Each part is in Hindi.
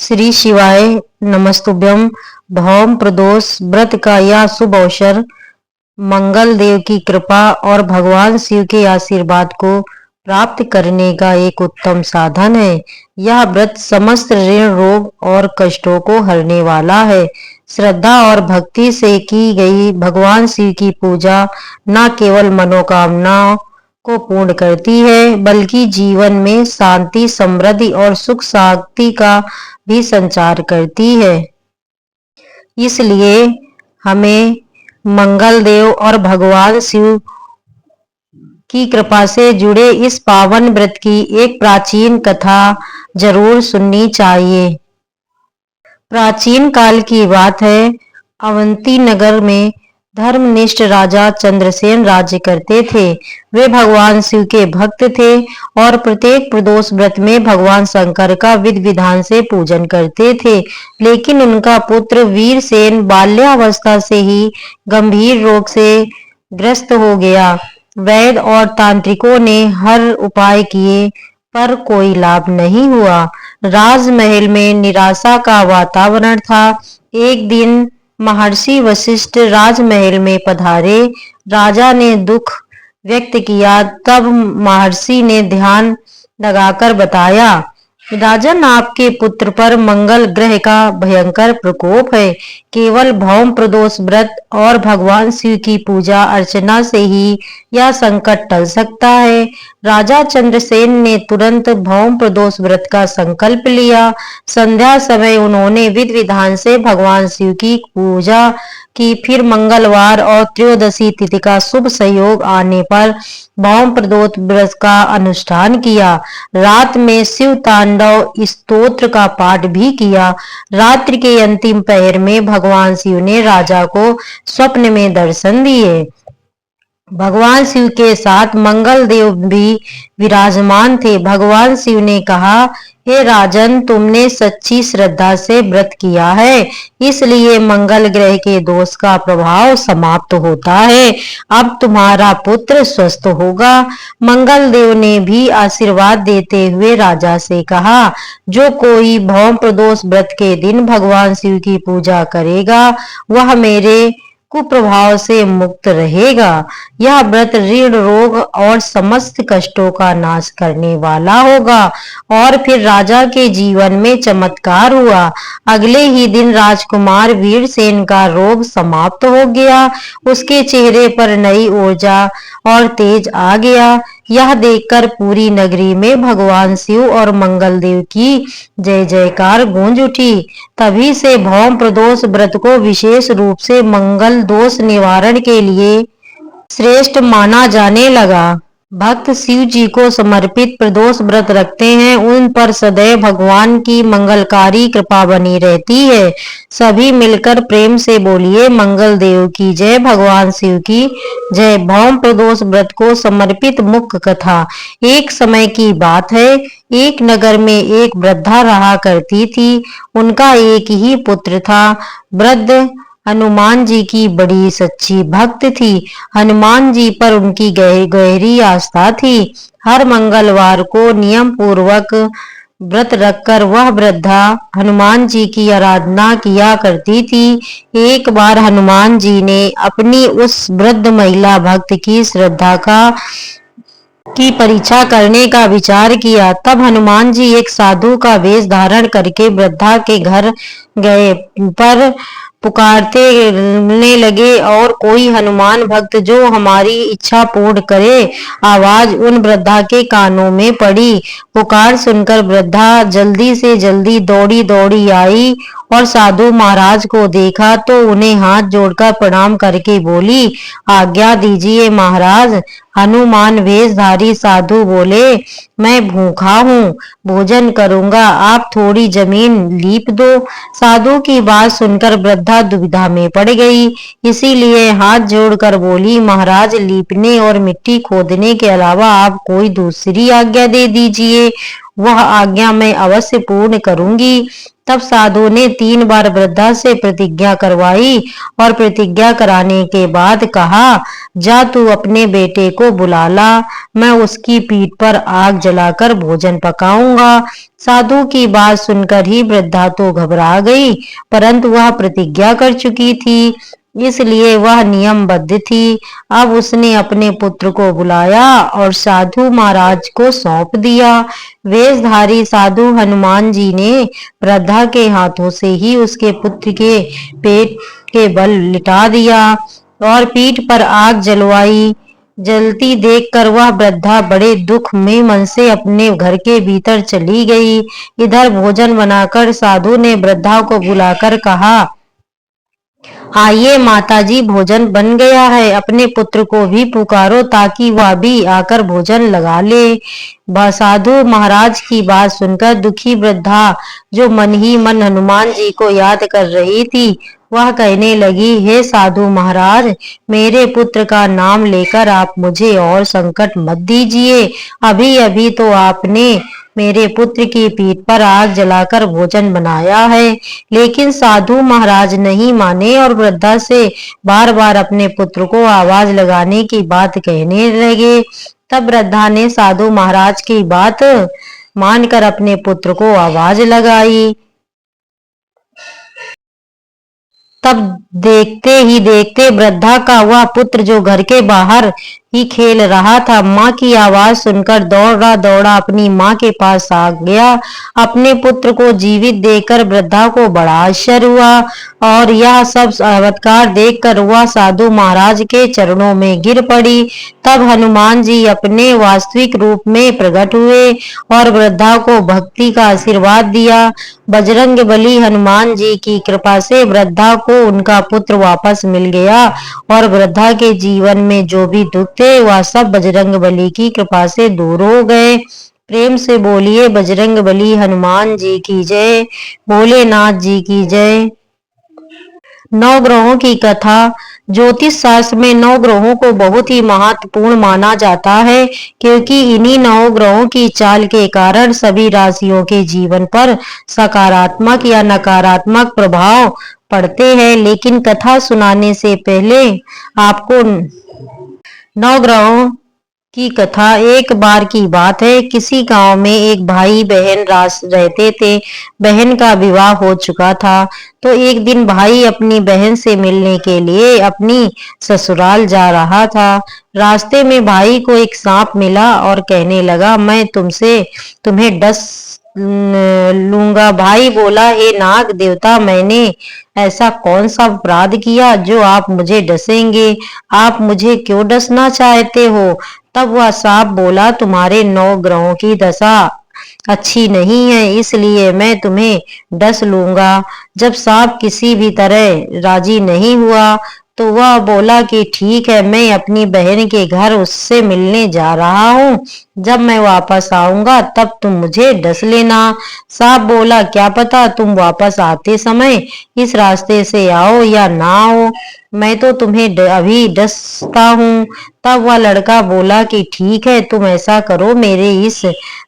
श्री शिवाय नमस्तुभ्यम। भौम प्रदोष व्रत का यह शुभ अवसर मंगल देव की कृपा और भगवान शिव के आशीर्वाद को प्राप्त करने का एक उत्तम साधन है। यह व्रत समस्त ऋण, रोग और कष्टों को हरने वाला है। श्रद्धा और भक्ति से की गई भगवान शिव की पूजा न केवल मनोकामनाओं को पूर्ण करती है, बल्कि जीवन में शांति, समृद्धि और सुख शांति का भी संचार करती है। इसलिए हमें मंगल देव और भगवान शिव की कृपा से जुड़े इस पावन व्रत की एक प्राचीन कथा जरूर सुननी चाहिए। प्राचीन काल की बात है। अवंती नगर में धर्मनिष्ठ राजा चंद्रसेन राज्य करते थे। वे भगवान शिव के भक्त थे और प्रत्येक प्रदोष व्रत में भगवान शंकर का विधि विधान से पूजन करते थे। लेकिन उनका पुत्र वीरसेन बाल्यावस्था से ही गंभीर रोग से ग्रस्त हो गया। वैद्य और तांत्रिकों ने हर उपाय किए, पर कोई लाभ नहीं हुआ। राजमहल में निराशा का वातावरण था। एक दिन महर्षि वशिष्ठ राजमहल में पधारे। राजा ने दुख व्यक्त किया। तब महर्षि ने ध्यान लगाकर बताया, राजन, आपके पुत्र पर मंगल ग्रह का भयंकर प्रकोप है। केवल भौम प्रदोष व्रत और भगवान शिव की पूजा अर्चना से ही यह संकट टल सकता है। राजा चंद्रसेन ने तुरंत भौम प्रदोष व्रत का संकल्प लिया। संध्या समय उन्होंने विधि विधान से भगवान शिव की पूजा की। फिर मंगलवार और त्रयोदशी तिथि का शुभ संयोग आने पर भौम प्रदोष व्रत का अनुष्ठान किया। रात में शिव तांडव स्तोत्र का पाठ भी किया। रात्रि के अंतिम पहर में भगवान शिव ने राजा को स्वप्न में दर्शन दिए। भगवान शिव के साथ मंगल देव भी विराजमान थे। भगवान शिव ने कहा, हे राजन, तुमने सच्ची श्रद्धा से व्रत किया है, इसलिए मंगल ग्रह के दोष का प्रभाव समाप्त होता है। अब तुम्हारा पुत्र स्वस्थ होगा। मंगल देव ने भी आशीर्वाद देते हुए राजा से कहा, जो कोई भौम प्रदोष व्रत के दिन भगवान शिव की पूजा करेगा, वह मेरे कुप्रभाव से मुक्त रहेगा। यह व्रत ऋण, रोग और समस्त कष्टों का नाश करने वाला होगा। और फिर राजा के जीवन में चमत्कार हुआ। अगले ही दिन राजकुमार वीरसेन का रोग समाप्त हो गया। उसके चेहरे पर नई ऊर्जा और तेज आ गया। यह देखकर पूरी नगरी में भगवान शिव और मंगल देव की जय जयकार गूंज उठी। तभी से भौम प्रदोष व्रत को विशेष रूप से मंगल दोष निवारण के लिए श्रेष्ठ माना जाने लगा। भक्त शिव जी को समर्पित प्रदोष व्रत रखते हैं, उन पर सदैव भगवान की मंगलकारी कृपा बनी रहती है। सभी मिलकर प्रेम से बोलिए, मंगल देव की जय, भगवान शिव की जय। भौम प्रदोष व्रत को समर्पित मुख्य कथा। एक समय की बात है। एक नगर में एक वृद्धा रहा करती थी। उनका एक ही पुत्र था। वृद्ध हनुमान जी की बड़ी सच्ची भक्त थी। हनुमान जी पर उनकी गहरी आस्था थी। हर मंगलवार को नियम पूर्वक व्रत रखकर वह वृद्धा हनुमान जी की आराधना किया करती थी। एक बार हनुमान जी ने अपनी उस वृद्ध महिला भक्त की श्रद्धा की परीक्षा करने का विचार किया। तब हनुमान जी एक साधु का वेश धारण करके वृद्धा के घर गए, पर पुकारने लगे, और कोई हनुमान भक्त जो हमारी इच्छा पूर्ण करे। आवाज उन वृद्धा के कानों में पड़ी। पुकार सुनकर वृद्धा जल्दी से जल्दी दौड़ी दौड़ी आई और साधु महाराज को देखा तो उन्हें हाथ जोड़कर प्रणाम करके बोली, आज्ञा दीजिए महाराज। हनुमान वेशधारी साधु बोले, मैं भूखा हूँ, भोजन करूंगा, आप थोड़ी जमीन लीप दो। साधु की बात सुनकर वृद्धा दुविधा में पड़ गई, इसीलिए हाथ जोड़कर बोली, महाराज, लीपने और मिट्टी खोदने के अलावा आप कोई दूसरी आज्ञा दे दीजिए, वह आज्ञा मैं अवश्य पूर्ण करूंगी। तब साधु ने 3 बार वृद्धा से प्रतिज्ञा करवाई और प्रतिज्ञा कराने के बाद कहा, जा तू अपने बेटे को बुला ला, मैं उसकी पीठ पर आग जलाकर भोजन पकाऊंगा। साधु की बात सुनकर ही वृद्धा तो घबरा गई, परंतु वह प्रतिज्ञा कर चुकी थी, इसलिए वह नियमबद्ध थी। अब उसने अपने पुत्र को बुलाया और साधु महाराज को सौंप दिया। वेशधारी साधु हनुमान जी ने वृद्धा के हाथों से ही उसके पुत्र के पेट के बल लिटा दिया और पीठ पर आग जलवाई। जलती देखकर वह वृद्धा बड़े दुख में मन से अपने घर के भीतर चली गई। इधर भोजन बनाकर साधु ने वृद्धा को बुलाकर कहा, आइए माताजी, भोजन बन गया है, अपने पुत्र को भी पुकारो ताकि वह भी आकर भोजन लगा ले। साधु महाराज की बात सुनकर दुखी वृद्धा, जो मन ही मन हनुमान जी को याद कर रही थी, वह कहने लगी, हे साधु महाराज, मेरे पुत्र का नाम लेकर आप मुझे और संकट मत दीजिए। अभी अभी तो आपने मेरे पुत्र की पीठ पर आग जलाकर भोजन बनाया है। लेकिन साधु महाराज नहीं माने और वृद्धा से बार बार अपने पुत्र को आवाज लगाने की बात कहने लगे। तब वृद्धा ने साधु महाराज की बात मानकर अपने पुत्र को आवाज लगाई। तब देखते ही देखते वृद्धा का वह पुत्र, जो घर के बाहर ही खेल रहा था, माँ की आवाज सुनकर दौड़ा दौड़ा अपनी माँ के पास आ गया। अपने पुत्र को जीवित देखकर वृद्धा को बड़ा आश्चर्य हुआ और यह सब चमत्कार देखकर वह साधु महाराज के चरणों में गिर पड़ी। तब हनुमान जी अपने वास्तविक रूप में प्रकट हुए और वृद्धा को भक्ति का आशीर्वाद दिया। बजरंग बली हनुमान जी की कृपा से वृद्धा को उनका पुत्र वापस मिल गया और वृद्धा के जीवन में जो भी दुख थे वह सब बजरंग बली की कृपा से दूर हो गए। प्रेम से बोलिए बजरंग बली हनुमान जी की जय, भोलेनाथ जी की जय। 9 ग्रहों की कथा। ज्योतिष शास्त्र में 9 ग्रहों को बहुत ही महत्वपूर्ण माना जाता है, क्योंकि इन्हीं 9 ग्रहों की चाल के कारण सभी राशियों के जीवन पर सकारात्मक या नकारात्मक प्रभाव पड़ते हैं। लेकिन कथा सुनाने से पहले आपको 9 ग्रहों की कथा। एक बार की बात है, किसी गांव में एक भाई बहन रहते थे। बहन का विवाह हो चुका था, तो एक दिन भाई अपनी बहन से मिलने के लिए अपनी ससुराल जा रहा था। रास्ते में भाई को एक सांप मिला और कहने लगा, मैं तुम्हें डस लूंगा। भाई बोला, हे नाग देवता, मैंने ऐसा कौन सा अपराध किया जो आप मुझे डसेंगे? आप मुझे क्यों डसना चाहते हो? तब वह सांप बोला, तुम्हारे 9 ग्रहों की दशा अच्छी नहीं है, इसलिए मैं तुम्हें डस लूंगा। जब सांप किसी भी तरह राजी नहीं हुआ तो वह बोला कि ठीक है, मैं अपनी बहन के घर उससे मिलने जा रहा हूँ। जब मैं वापस आऊंगा तब तुम मुझे डस लेना। सांप बोला, क्या पता तुम वापस आते समय इस रास्ते से आओ या ना आओ, मैं तो तुम्हें अभी डसता हूँ। तब वह लड़का बोला कि ठीक है, तुम ऐसा करो, मेरे इस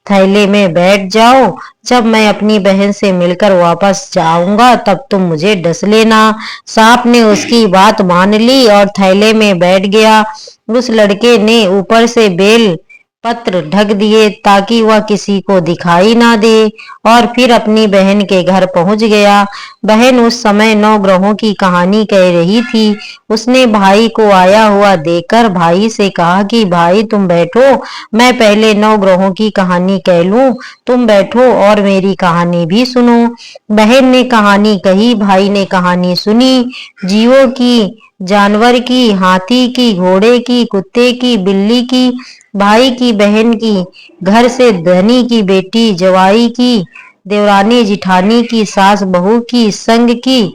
थैले में बैठ जाओ, जब मैं अपनी बहन से मिलकर वापस जाऊंगा तब तुम मुझे डस लेना। सांप ने उसकी बात मान ली और थैले में बैठ गया। उस लड़के ने ऊपर से बेल पत्र ढक दिए ताकि वह किसी को दिखाई ना दे और फिर अपनी बहन के घर पहुंच गया। बहन उस समय 9 ग्रहों की कहानी कह रही थी। उसने भाई को आया हुआ देखकर भाई से कहा कि भाई तुम बैठो, मैं पहले 9 ग्रहों की कहानी कह लूं, तुम बैठो और मेरी कहानी भी सुनो। बहन ने कहानी कही, भाई ने कहानी सुनी। जीवों की, जानवर की, हाथी की, घोड़े की, कुत्ते की, बिल्ली की, भाई की, बहन की, घर से धनी की बेटी, जवाई की, देवरानी जिठानी की, सास बहू की, संग की,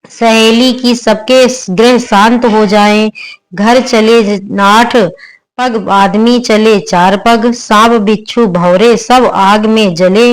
सहेली की, सबके ग्रह शांत हो जाएं, घर चले 8 पग आदमी चले 4 पग, सांप बिच्छू भौरे सब आग में जले।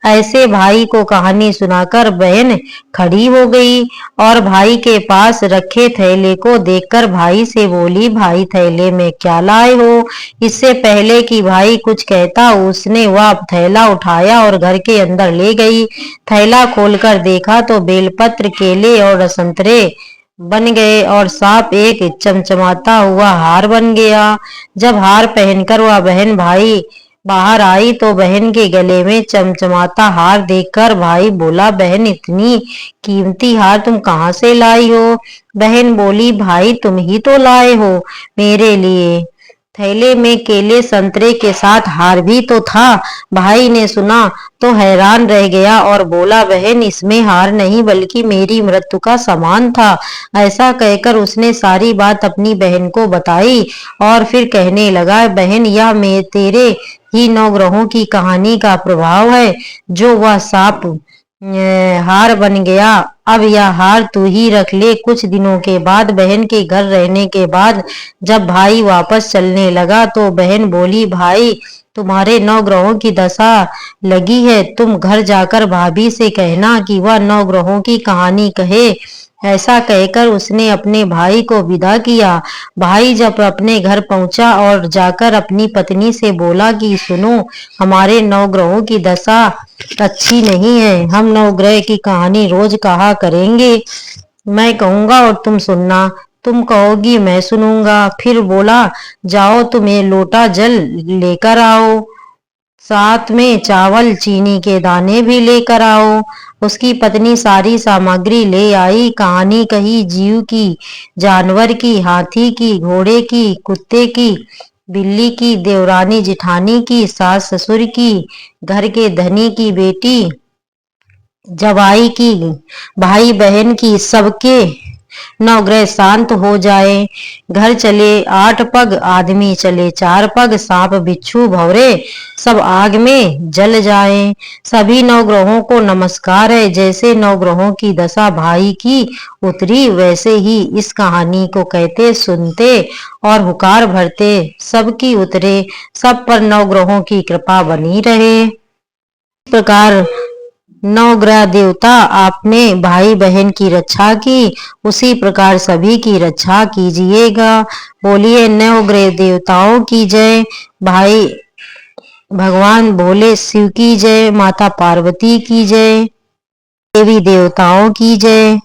ऐसे भाई को कहानी सुनाकर बहन खड़ी हो गई और भाई के पास रखे थैले को देखकर भाई से बोली, भाई थैले में क्या लाए हो? इससे पहले कि भाई कुछ कहता उसने वह थैला उठाया और घर के अंदर ले गई। थैला खोलकर देखा तो बेलपत्र, केले और संतरे बन गए और सांप एक चमचमाता हुआ हार बन गया। जब हार पहनकर वह बहन भाई बाहर आई तो बहन के गले में चमचमाता हार देखकर भाई बोला, बहन इतनी कीमती हार तुम कहाँ से लाई हो? बहन बोली, भाई तुम ही तो लाए हो मेरे लिए। थैले में केले संतरे के साथ हार भी तो था। भाई ने सुना तो हैरान रह गया और बोला, बहन इसमें हार नहीं बल्कि मेरी मृत्यु का सामान था। ऐसा कहकर उसने सारी बात अपनी बहन को बताई और फिर कहने लगा, बहन यह मैं तेरे ही 9 ग्रहों की कहानी का प्रभाव है। जो वह सांप हार बन गया, अब यह हार तू ही रख ले। कुछ दिनों के बाद बहन के घर रहने के बाद जब भाई वापस चलने लगा तो बहन बोली, भाई तुम्हारे 9 ग्रहों की दशा लगी है, तुम घर जाकर भाभी से कहना कि वह 9 ग्रहों की कहानी कहे। ऐसा कहकर उसने अपने भाई को विदा किया। भाई जब अपने घर पहुंचा और जाकर अपनी पत्नी से बोला कि सुनो, हमारे 9 ग्रहों की दशा अच्छी नहीं है, हम 9 ग्रह की कहानी रोज कहा करेंगे। मैं कहूंगा और तुम सुनना, तुम कहोगी मैं सुनूंगा। फिर बोला, जाओ तुम एक लोटा जल लेकर आओ, साथ में चावल चीनी के दाने भी लेकर आओ। उसकी पत्नी सारी सामग्री ले आई। कहानी कही जीव की, जानवर की, हाथी की, घोड़े की, कुत्ते की, बिल्ली की, देवरानी जिठानी की, सास ससुर की, घर के धनी की बेटी, जवाई की, भाई बहन की, सबके 9 ग्रह शांत हो जाए। घर चले 8 पग, आदमी चले 4 पग, सांप बिच्छू भौरे सब आग में जल जाए। सभी 9 ग्रहों को नमस्कार है। जैसे 9 ग्रहों की दशा भाई की उतरी वैसे ही इस कहानी को कहते, सुनते और हुकार भरते सबकी उतरे। सब पर 9 ग्रहों की कृपा बनी रहे। इस प्रकार 9 ग्रह देवता आपने भाई बहन की रक्षा की, उसी प्रकार सभी की रक्षा कीजिएगा। बोलिए 9 ग्रह देवताओं की जय। भाई भगवान भोले शिव की जय। माता पार्वती की जय। देवी देवताओं की जय।